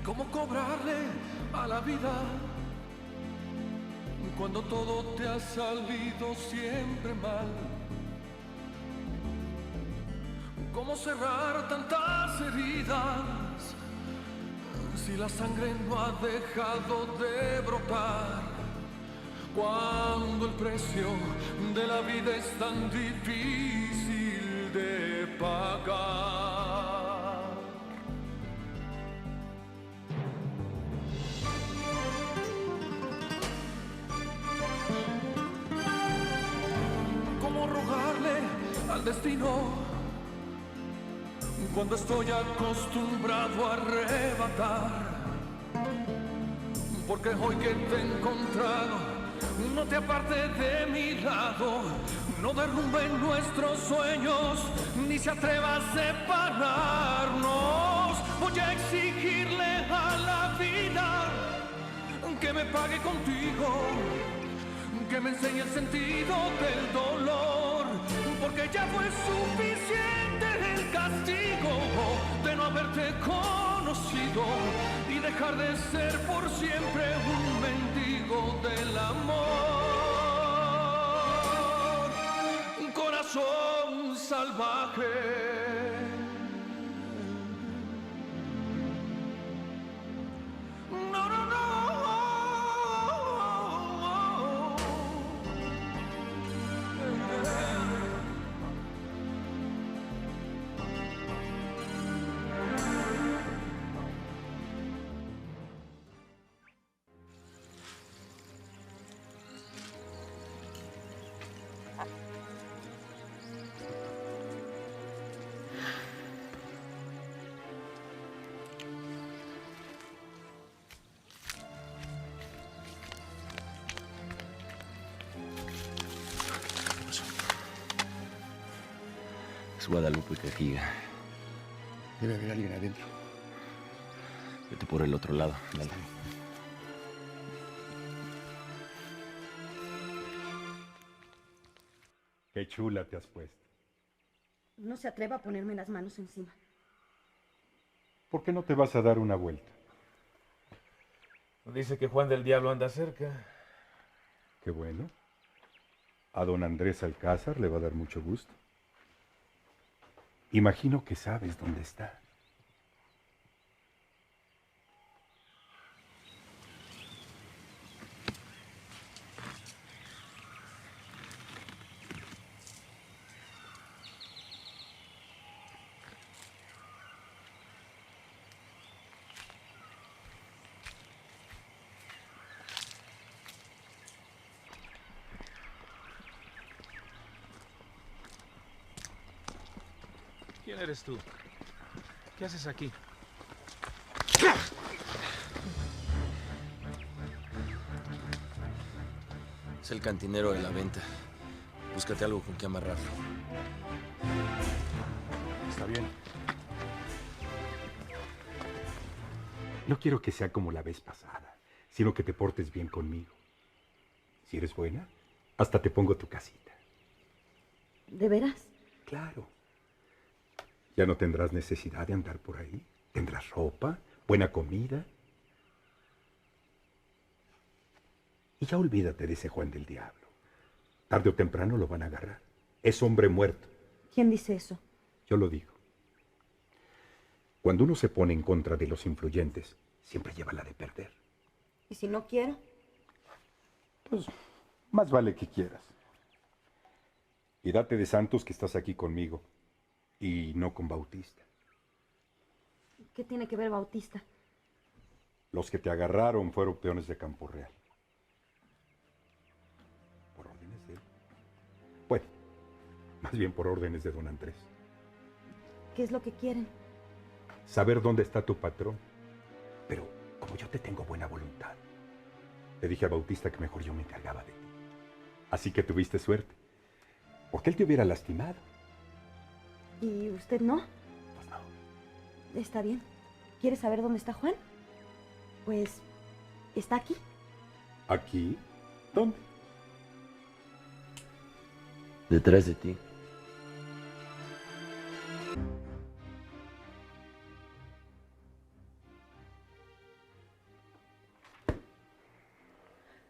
¿Cómo cobrarle a la vida cuando todo te ha salido siempre mal? ¿Cómo cerrar tantas heridas si la sangre no ha dejado de brotar? Cuando el precio de la vida es tan difícil de pagar. ¿Cómo rogarle al destino cuando estoy acostumbrado a arrebatar? Porque hoy que te he encontrado, no te apartes de mi lado, no derrumben nuestros sueños, ni se atreva a separarnos. Voy a exigirle a la vida que me pague contigo, que me enseñe el sentido del dolor, porque ya fue suficiente el castigo de no haberte conocido y dejar de ser por siempre un mendigo del amor. Un corazón salvaje. No, no, no. Es Guadalupe Cajiga. Debe haber alguien adentro. Vete por el otro lado. Dale. Qué chula te has puesto. No se atreva a ponerme las manos encima. ¿Por qué no te vas a dar una vuelta? Dice que Juan del Diablo anda cerca. Qué bueno. A don Andrés Alcázar le va a dar mucho gusto. Imagino que sabes dónde está. ¿Quién eres tú? ¿Qué haces aquí? Es el cantinero de la venta. Búscate algo con que amarrarlo. Está bien. No quiero que sea como la vez pasada, sino que te portes bien conmigo. Si eres buena, hasta te pongo tu casita. ¿De veras? Claro. Ya no tendrás necesidad de andar por ahí. Tendrás ropa, buena comida. Y ya olvídate de ese Juan del Diablo. Tarde o temprano lo van a agarrar. Es hombre muerto. ¿Quién dice eso? Yo lo digo. Cuando uno se pone en contra de los influyentes, siempre lleva la de perder. ¿Y si no quiero? Pues, más vale que quieras. Y date de santos que estás aquí conmigo. Y no con Bautista. ¿Qué tiene que ver Bautista? Los que te agarraron fueron peones de Campo Real. Por órdenes de él. Bueno, más bien por órdenes de don Andrés. ¿Qué es lo que quieren? Saber dónde está tu patrón. Pero como yo te tengo buena voluntad, le dije a Bautista que mejor yo me encargaba de ti. Así que tuviste suerte. Porque él te hubiera lastimado. ¿Y usted no? Pues no. Está bien. ¿Quiere saber dónde está Juan? Pues está aquí. ¿Aquí? ¿Dónde? Detrás de ti.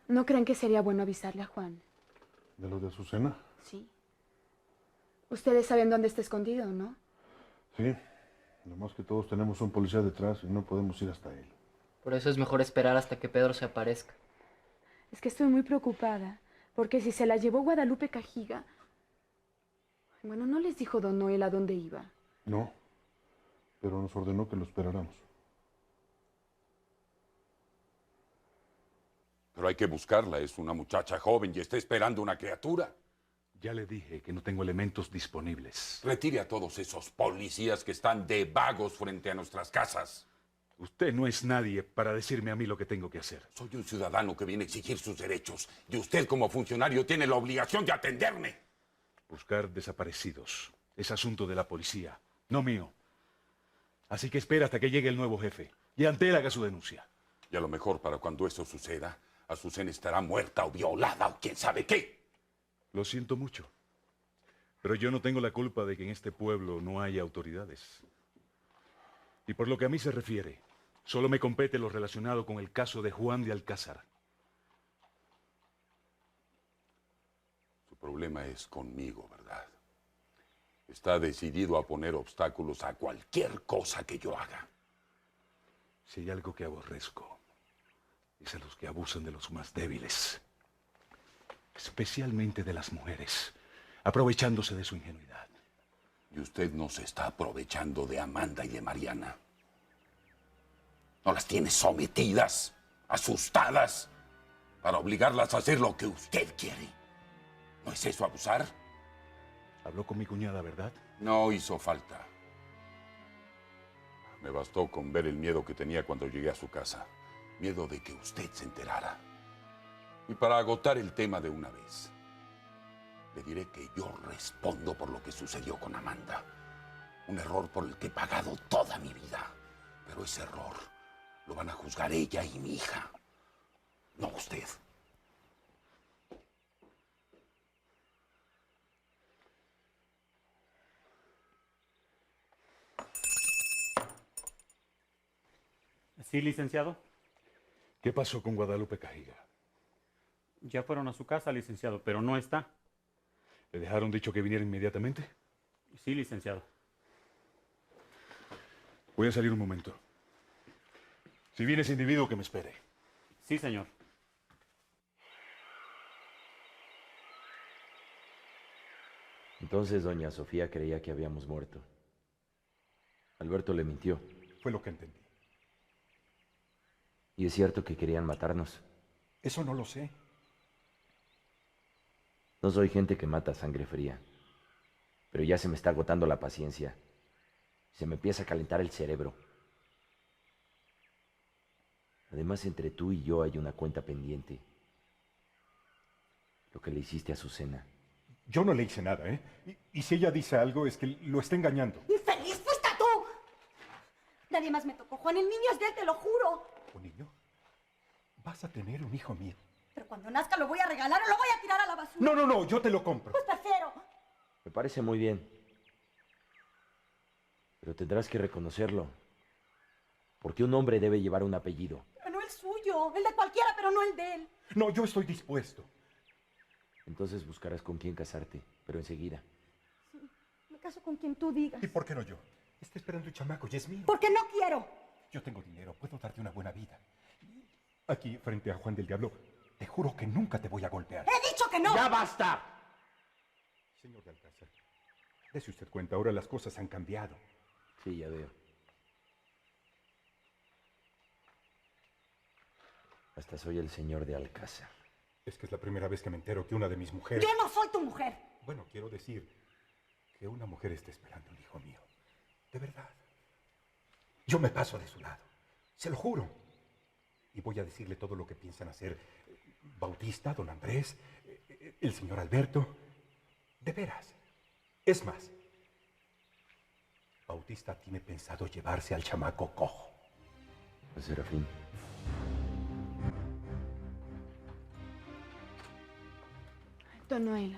¿No creen que sería bueno avisarle a Juan? ¿De lo de Azucena? Sí. Ustedes saben dónde está escondido, ¿no? Sí. Lo más que todos tenemos un policía detrás y no podemos ir hasta él. Por eso es mejor esperar hasta que Pedro se aparezca. Es que estoy muy preocupada, porque si se la llevó Guadalupe Cajiga... Bueno, no les dijo don Noel a dónde iba. No, pero nos ordenó que lo esperáramos. Pero hay que buscarla, es una muchacha joven y está esperando una criatura. Ya le dije que no tengo elementos disponibles. Retire a todos esos policías que están de vagos frente a nuestras casas. Usted no es nadie para decirme a mí lo que tengo que hacer. Soy un ciudadano que viene a exigir sus derechos y usted como funcionario tiene la obligación de atenderme. Buscar desaparecidos es asunto de la policía, no mío. Así que espera hasta que llegue el nuevo jefe y ante él haga su denuncia. Y a lo mejor para cuando eso suceda, Azucena estará muerta o violada o quién sabe qué. Lo siento mucho, pero yo no tengo la culpa de que en este pueblo no haya autoridades. Y por lo que a mí se refiere, solo me compete lo relacionado con el caso de Juan de Alcázar. Su problema es conmigo, ¿verdad? Está decidido a poner obstáculos a cualquier cosa que yo haga. Si hay algo que aborrezco, es a los que abusan de los más débiles. Especialmente de las mujeres, aprovechándose de su ingenuidad. Y usted no se está aprovechando de Amanda y de Mariana. No las tiene sometidas, asustadas, para obligarlas a hacer lo que usted quiere. ¿No es eso abusar? Habló con mi cuñada, ¿verdad? No hizo falta. Me bastó con ver el miedo que tenía cuando llegué a su casa. Miedo de que usted se enterara. Y para agotar el tema de una vez, le diré que yo respondo por lo que sucedió con Amanda. Un error por el que he pagado toda mi vida. Pero ese error lo van a juzgar ella y mi hija, no usted. Sí, licenciado. ¿Qué pasó con Guadalupe Cajiga? Ya fueron a su casa, licenciado, pero no está. ¿Le dejaron dicho que viniera inmediatamente? Sí, licenciado. Voy a salir un momento. Si viene ese individuo, que me espere. Sí, señor. Entonces doña Sofía creía que habíamos muerto. Alberto le mintió. Fue lo que entendí. ¿Y es cierto que querían matarnos? Eso no lo sé. No soy gente que mata a sangre fría. Pero ya se me está agotando la paciencia. Se me empieza a calentar el cerebro. Además, entre tú y yo hay una cuenta pendiente. Lo que le hiciste a Azucena. Yo no le hice nada, ¿eh? Y si ella dice algo, es que lo está engañando. ¡Infeliz fuiste tú! Nadie más me tocó, Juan. El niño es de él, te lo juro. ¿Un niño? Vas a tener un hijo mío. Pero cuando nazca lo voy a regalar o lo voy a tirar a la basura. No, no, no, yo te lo compro. Pues prefiero. Me parece muy bien. Pero tendrás que reconocerlo. Porque un hombre debe llevar un apellido. Pero no el suyo. El de cualquiera, pero no el de él. No, yo estoy dispuesto. Entonces buscarás con quién casarte, pero enseguida. Sí, me caso con quien tú digas. ¿Y por qué no yo? Está esperando el chamaco y es mío. Porque no quiero. Yo tengo dinero, puedo darte una buena vida. Aquí, frente a Juan del Diablo, te juro que nunca te voy a golpear. ¡He dicho que no! ¡Ya basta! Señor de Alcázar, dése usted cuenta, ahora las cosas han cambiado. Sí, ya veo. Hasta soy el señor de Alcázar. Es que es la primera vez que me entero que una de mis mujeres... ¡Yo no soy tu mujer! Bueno, quiero decir que una mujer está esperando un hijo mío. De verdad. Yo me paso de su lado. Se lo juro. Y voy a decirle todo lo que piensan hacer Bautista, don Andrés, el señor Alberto. De veras. Es más, Bautista tiene pensado llevarse al chamaco cojo. A Serafín. Don Noel,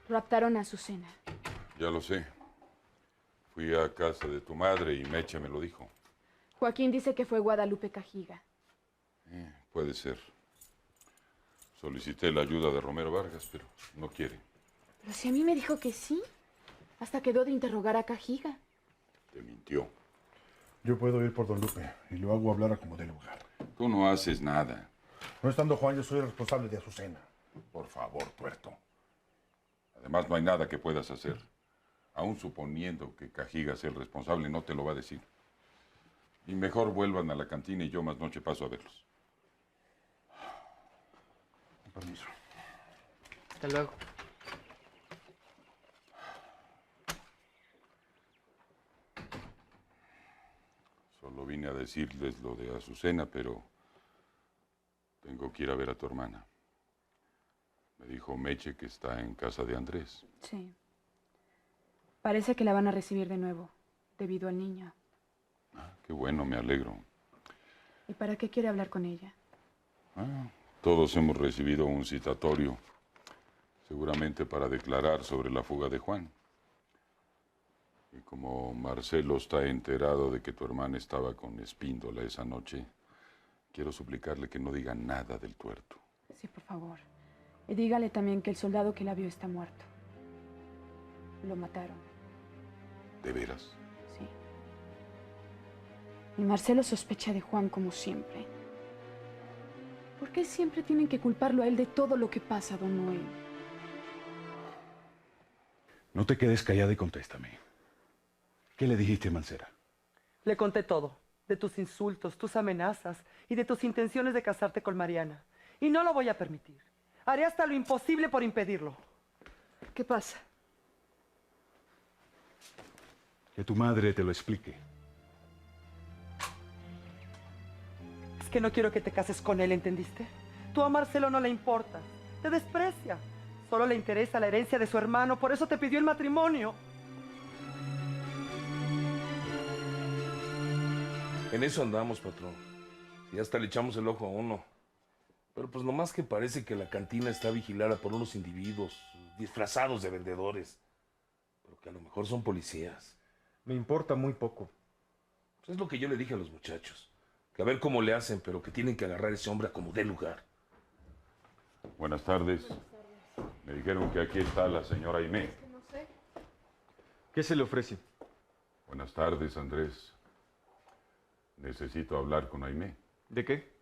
raptaron a Azucena. Ya lo sé. Fui a casa de tu madre y Meche me lo dijo. Joaquín dice que fue Guadalupe Cajiga. Puede ser. Solicité la ayuda de Romero Vargas, pero no quiere. Pero si a mí me dijo que sí. Hasta quedó de interrogar a Cajiga. Te mintió. Yo puedo ir por don Lupe y lo hago hablar a como dé lugar. Tú no haces nada. No estando Juan, yo soy el responsable de Azucena. Por favor, tuerto. Además, no hay nada que puedas hacer. Aún suponiendo que Cajiga sea el responsable, no te lo va a decir. Y mejor vuelvan a la cantina y yo más noche paso a verlos. Con permiso. Hasta luego. Solo vine a decirles lo de Azucena, pero tengo que ir a ver a tu hermana. Me dijo Meche que está en casa de Andrés. Sí. Parece que la van a recibir de nuevo, debido al niño. Qué bueno, me alegro. ¿Y para qué quiere hablar con ella? Todos hemos recibido un citatorio, seguramente para declarar sobre la fuga de Juan. Y como Marcelo está enterado de que tu hermana estaba con Espíndola esa noche, quiero suplicarle que no diga nada del tuerto. Sí, por favor. Y dígale también que el soldado que la vio está muerto. Lo mataron. ¿De veras? Sí. Y Marcelo sospecha de Juan como siempre. ¿Por qué siempre tienen que culparlo a él de todo lo que pasa, don Noel? No te quedes callada y contéstame. ¿Qué le dijiste a Mancera? Le conté todo, de tus insultos, tus amenazas y de tus intenciones de casarte con Mariana. Y no lo voy a permitir. Haré hasta lo imposible por impedirlo. ¿Qué pasa? Que tu madre te lo explique. Es que no quiero que te cases con él, ¿entendiste? Tú a Marcelo no le importas, te desprecia. Solo le interesa la herencia de su hermano, por eso te pidió el matrimonio. En eso andamos, patrón. Y hasta le echamos el ojo a uno. Pero pues nomás que parece que la cantina está vigilada por unos individuos disfrazados de vendedores. Pero que a lo mejor son policías. Me importa muy poco. Pues es lo que yo le dije a los muchachos. Que a ver cómo le hacen, pero que tienen que agarrar a ese hombre a como dé lugar. Buenas tardes. Me dijeron que aquí está la señora Aimé. No sé. ¿Qué se le ofrece? Buenas tardes, Andrés. Necesito hablar con Aimé. ¿De qué?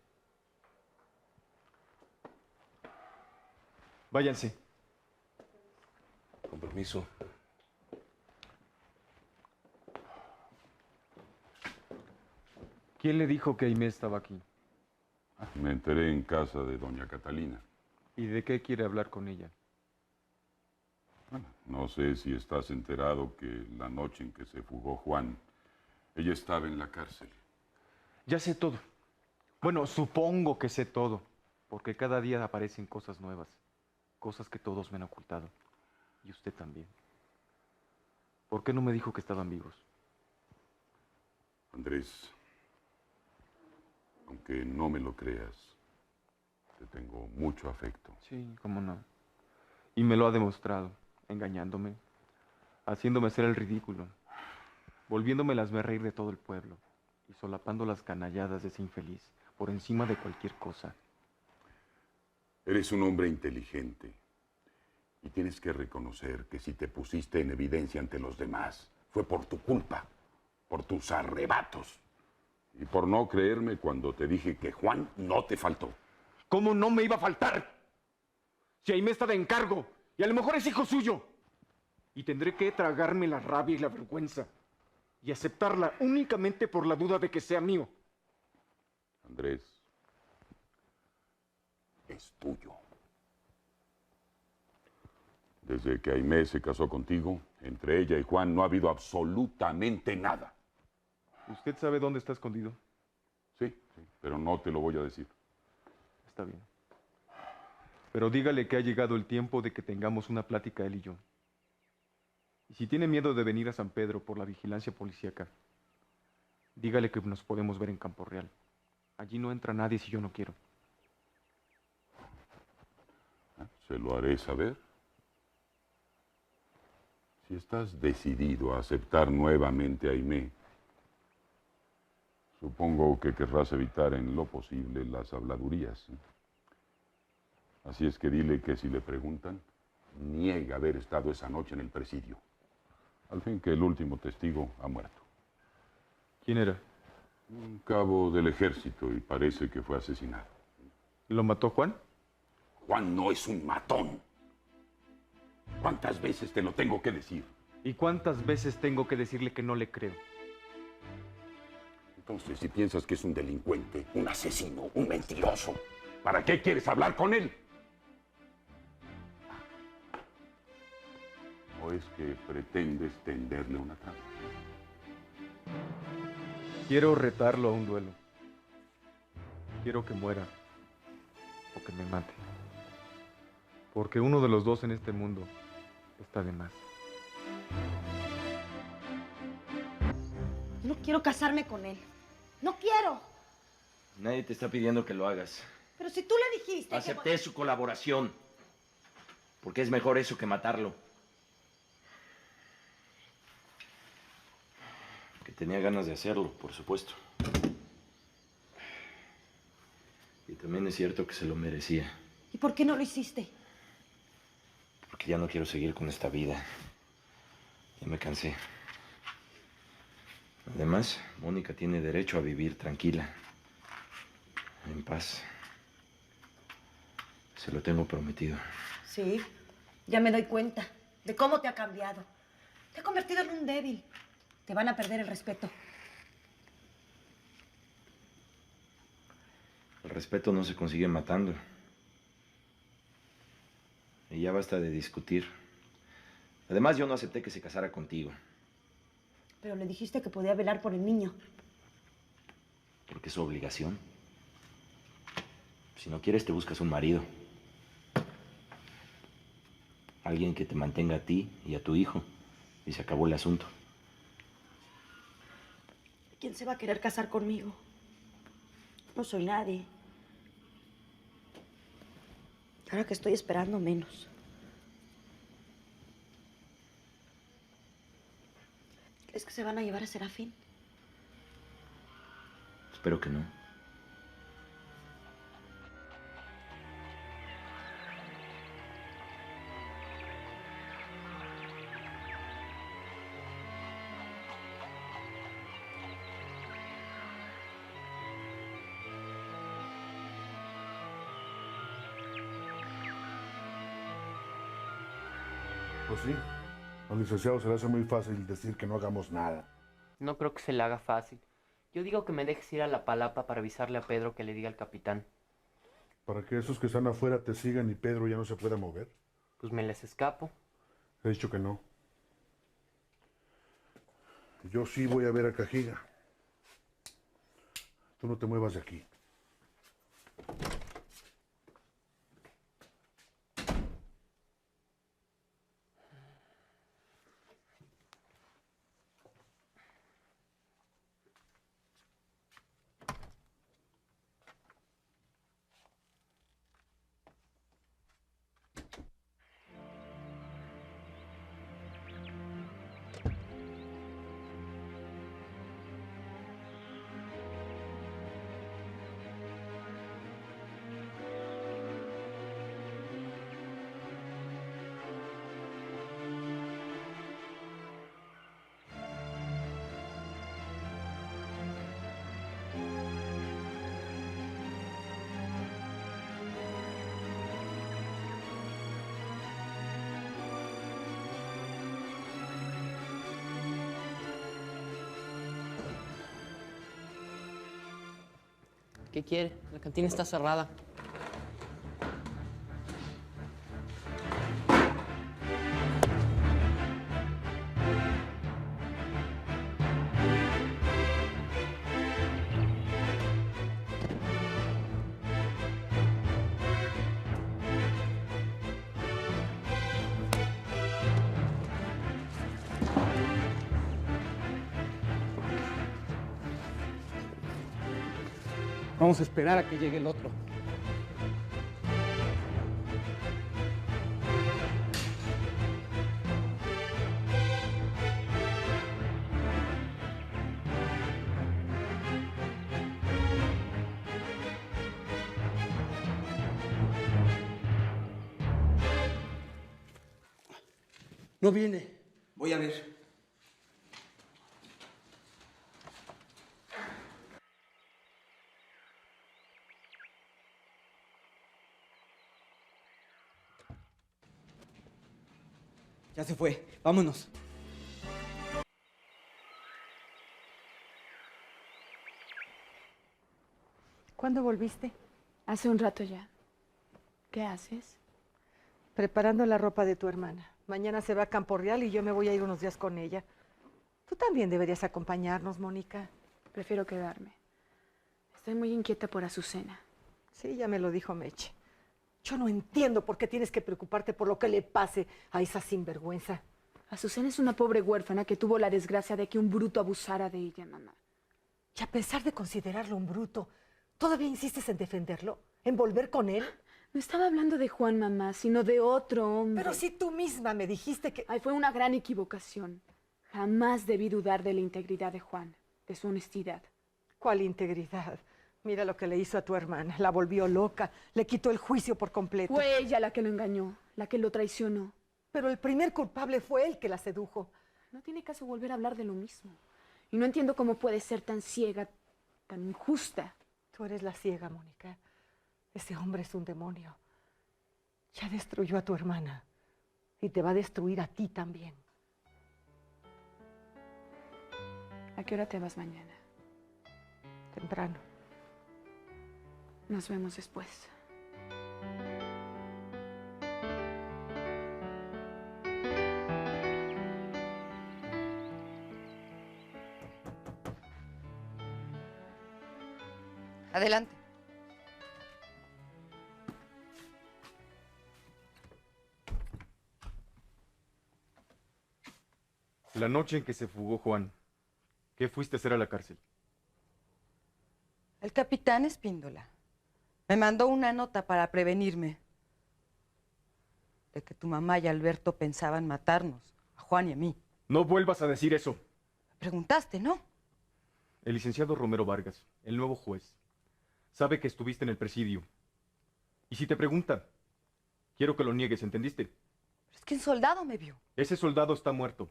Váyanse. Con permiso. ¿Quién le dijo que Aimé estaba aquí? Me enteré en casa de doña Catalina. ¿Y de qué quiere hablar con ella? Bueno, no sé si estás enterado que la noche en que se fugó Juan, ella estaba en la cárcel. Ya sé todo. Bueno, supongo que sé todo, porque cada día aparecen cosas nuevas, cosas que todos me han ocultado, y usted también. ¿Por qué no me dijo que estaban vivos? Andrés, aunque no me lo creas, te tengo mucho afecto. Sí, cómo no. Y me lo ha demostrado, engañándome, haciéndome ser el ridículo, volviéndome el hazmerreír de todo el pueblo y solapando las canalladas de ese infeliz por encima de cualquier cosa. Eres un hombre inteligente y tienes que reconocer que si te pusiste en evidencia ante los demás fue por tu culpa, por tus arrebatos y por no creerme cuando te dije que Juan no te faltó. ¿Cómo no me iba a faltar? Si Aimé está de encargo y a lo mejor es hijo suyo. Y tendré que tragarme la rabia y la vergüenza y aceptarla únicamente por la duda de que sea mío. Andrés, es tuyo. Desde que Aimé se casó contigo, entre ella y Juan no ha habido absolutamente nada. ¿Usted sabe dónde está escondido? Sí, pero no te lo voy a decir. Está bien. Pero dígale que ha llegado el tiempo de que tengamos una plática él y yo. Y si tiene miedo de venir a San Pedro por la vigilancia policíaca, dígale que nos podemos ver en Campo Real. Allí no entra nadie si yo no quiero. Se lo haré saber. Si estás decidido a aceptar nuevamente a Aimé, supongo que querrás evitar en lo posible las habladurías. Así es que dile que si le preguntan, niega haber estado esa noche en el presidio. Al fin que el último testigo ha muerto. ¿Quién era? Un cabo del ejército y parece que fue asesinado. ¿Lo mató Juan? Juan no es un matón. ¿Cuántas veces te lo tengo que decir? ¿Y cuántas veces tengo que decirle que no le creo? Entonces, si piensas que es un delincuente, un asesino, un mentiroso, ¿para qué quieres hablar con él? ¿O es que pretendes tenderle una trampa? Quiero retarlo a un duelo. Quiero que muera o que me mate. Porque uno de los dos en este mundo está de más. No quiero casarme con él. No quiero. Nadie te está pidiendo que lo hagas. Pero si tú le dijiste Acepté su colaboración. Porque es mejor eso que matarlo. Que tenía ganas de hacerlo, por supuesto. Y también es cierto que se lo merecía. ¿Y por qué no lo hiciste? Porque ya no quiero seguir con esta vida. Ya me cansé. Además, Mónica tiene derecho a vivir tranquila, en paz. Se lo tengo prometido. Sí, ya me doy cuenta de cómo te ha cambiado. Te ha convertido en un débil. Te van a perder el respeto. El respeto no se consigue matando. Y ya basta de discutir. Además, yo no acepté que se casara contigo. Pero le dijiste que podía velar por el niño. Porque es su obligación. Si no quieres, te buscas un marido. Alguien que te mantenga a ti y a tu hijo. Y se acabó el asunto. ¿Quién se va a querer casar conmigo? No soy nadie. Ahora que estoy esperando, menos. ¿Crees que se van a llevar a Serafín? Espero que no. Pues sí, al licenciado se le hace muy fácil decir que no hagamos nada. No creo que se le haga fácil. Yo digo que me dejes ir a la palapa para avisarle a Pedro que le diga al capitán. Para que esos que están afuera te sigan y Pedro ya no se pueda mover. Pues me les escapo. He dicho que no. Yo sí voy a ver a Cajiga. Tú no te muevas de aquí. ¿Qué quiere? La cantina está cerrada. Vamos a esperar a que llegue el otro. No viene. Voy a ver. Ya se fue. Vámonos. ¿Cuándo volviste? Hace un rato ya. ¿Qué haces? Preparando la ropa de tu hermana. Mañana se va a Campo Real y yo me voy a ir unos días con ella. Tú también deberías acompañarnos, Mónica. Prefiero quedarme. Estoy muy inquieta por Azucena. Sí, ya me lo dijo Meche. Yo no entiendo por qué tienes que preocuparte por lo que le pase a esa sinvergüenza. Azucena es una pobre huérfana que tuvo la desgracia de que un bruto abusara de ella, mamá. Y a pesar de considerarlo un bruto, ¿todavía insistes en defenderlo? ¿En volver con él? No estaba hablando de Juan, mamá, sino de otro hombre. Pero si tú misma me dijiste que... Ay, fue una gran equivocación. Jamás debí dudar de la integridad de Juan, de su honestidad. ¿Cuál integridad? Mira lo que le hizo a tu hermana. La volvió loca, le quitó el juicio por completo. Fue ella la que lo engañó, la que lo traicionó. Pero el primer culpable fue él que la sedujo. No tiene caso volver a hablar de lo mismo. Y no entiendo cómo puede ser tan ciega, tan injusta. Tú eres la ciega, Mónica. Ese hombre es un demonio. Ya destruyó a tu hermana. Y te va a destruir a ti también. ¿A qué hora te vas mañana? Temprano. Nos vemos después. Adelante. La noche en que se fugó Juan, ¿qué fuiste a hacer a la cárcel? El capitán Espíndola me mandó una nota para prevenirme de que tu mamá y Alberto pensaban matarnos, a Juan y a mí. No vuelvas a decir eso. Preguntaste, ¿no? El licenciado Romero Vargas, el nuevo juez, sabe que estuviste en el presidio. Y si te pregunta, quiero que lo niegues, ¿entendiste? Es que un soldado me vio. Ese soldado está muerto.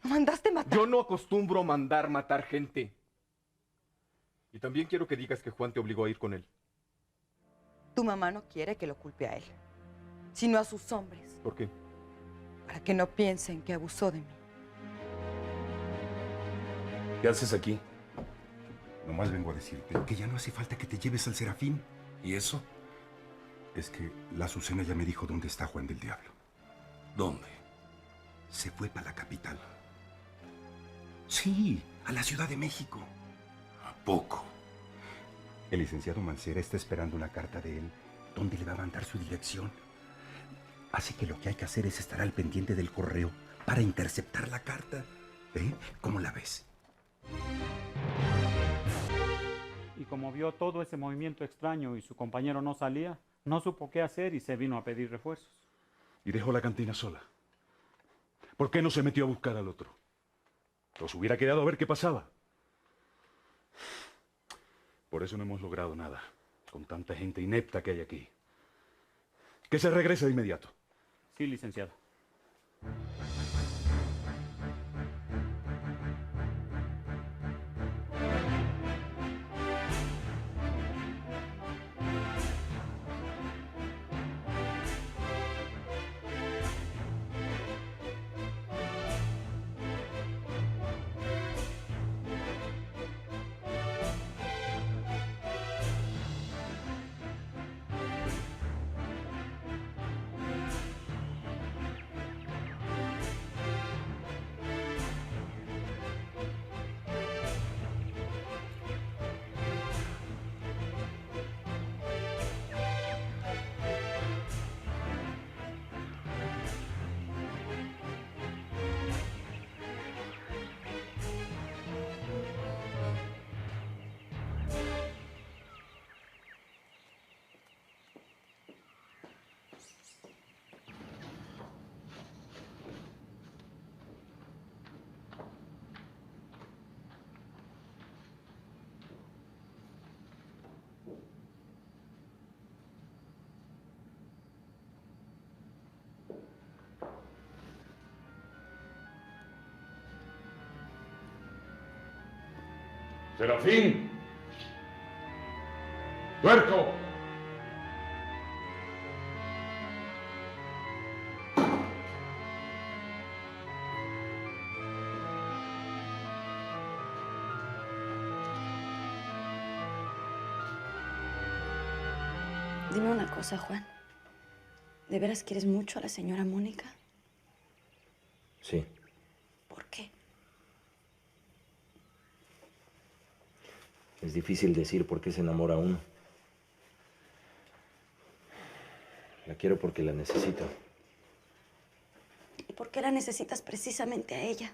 ¿Lo mandaste matar? Yo no acostumbro matar gente. Y también quiero que digas que Juan te obligó a ir con él. Tu mamá no quiere que lo culpe a él, sino a sus hombres. ¿Por qué? Para que no piensen que abusó de mí. ¿Qué haces aquí? Nomás vengo a decirte que ya no hace falta que te lleves al Serafín. ¿Y eso? Es que la Azucena ya me dijo dónde está Juan del Diablo. ¿Dónde? Se fue para la capital. Sí, a la Ciudad de México. ¿A poco? El licenciado Mancera está esperando una carta de él donde le va a mandar su dirección. Así que lo que hay que hacer es estar al pendiente del correo para interceptar la carta. ¿Eh? ¿Cómo la ves? Y como vio todo ese movimiento extraño y su compañero no salía, no supo qué hacer y se vino a pedir refuerzos. Y dejó la cantina sola. ¿Por qué no se metió a buscar al otro? Los hubiera quedado a ver qué pasaba. Por eso no hemos logrado nada, con tanta gente inepta que hay aquí. Que se regrese de inmediato. Sí, licenciado. Serafín. ¡Tuerto! Dime una cosa, Juan. ¿De veras quieres mucho a la señora Mónica? Sí. ¿Por qué? Es difícil decir por qué se enamora uno. La quiero porque la necesito. ¿Y por qué la necesitas precisamente a ella?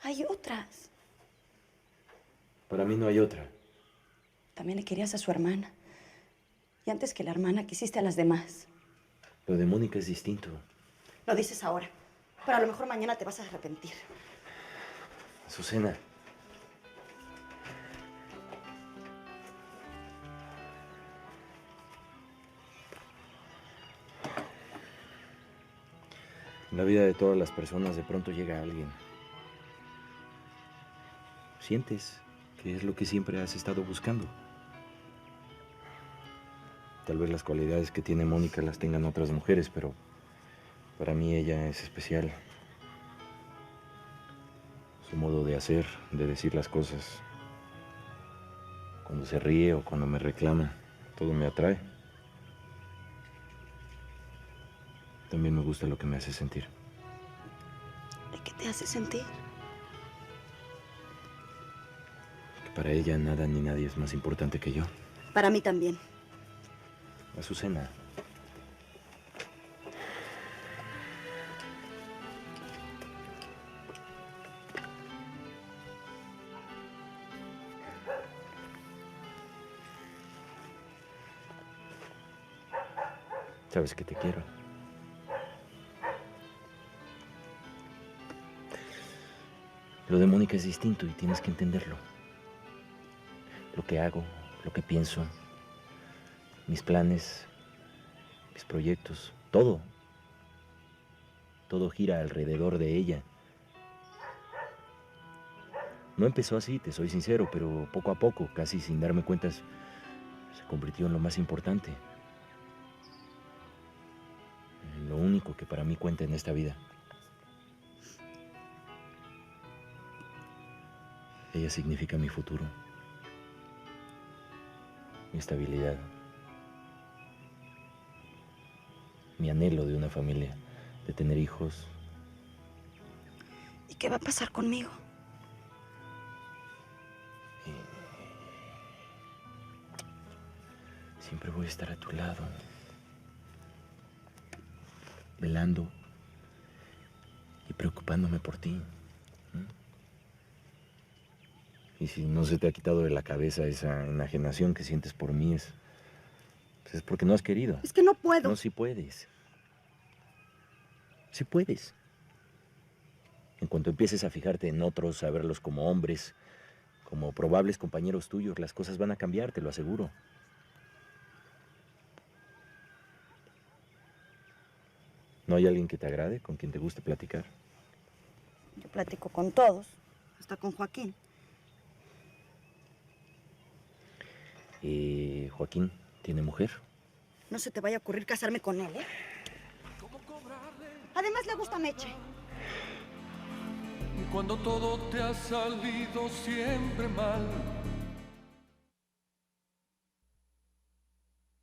Hay otras. Para mí no hay otra. También le querías a su hermana. Y antes que la hermana, quisiste a las demás. Lo de Mónica es distinto. Lo dices ahora, pero a lo mejor mañana te vas a arrepentir. Azucena. En la vida de todas las personas de pronto llega alguien. Sientes que es lo que siempre has estado buscando. Tal vez las cualidades que tiene Mónica las tengan otras mujeres, pero para mí ella es especial. Su modo de hacer, de decir las cosas. Cuando se ríe o cuando me reclama, todo me atrae. También me gusta lo que me hace sentir. ¿Y qué te hace sentir? Que para ella nada ni nadie es más importante que yo. Para mí también. Azucena. Sabes que te quiero. Lo de Mónica es distinto y tienes que entenderlo. Lo que hago, lo que pienso, mis planes, mis proyectos, todo. Todo gira alrededor de ella. No empezó así, te soy sincero, pero poco a poco, casi sin darme cuenta, se convirtió en lo más importante. En lo único que para mí cuenta en esta vida. Ella significa mi futuro, mi estabilidad, mi anhelo de una familia, de tener hijos. ¿Y qué va a pasar conmigo? Siempre voy a estar a tu lado, velando y preocupándome por ti. Y si no se te ha quitado de la cabeza esa enajenación que sientes por mí, es porque no has querido. Es que no puedo. No, sí puedes. Sí puedes. En cuanto empieces a fijarte en otros, a verlos como hombres, como probables compañeros tuyos, las cosas van a cambiar, te lo aseguro. ¿No hay alguien que te agrade, con quien te guste platicar? Yo platico con todos, hasta con Joaquín. ¿Y Joaquín tiene mujer? No se te vaya a ocurrir casarme con él, ¿eh? Además le gusta Meche. Cuando todo te ha salido siempre mal,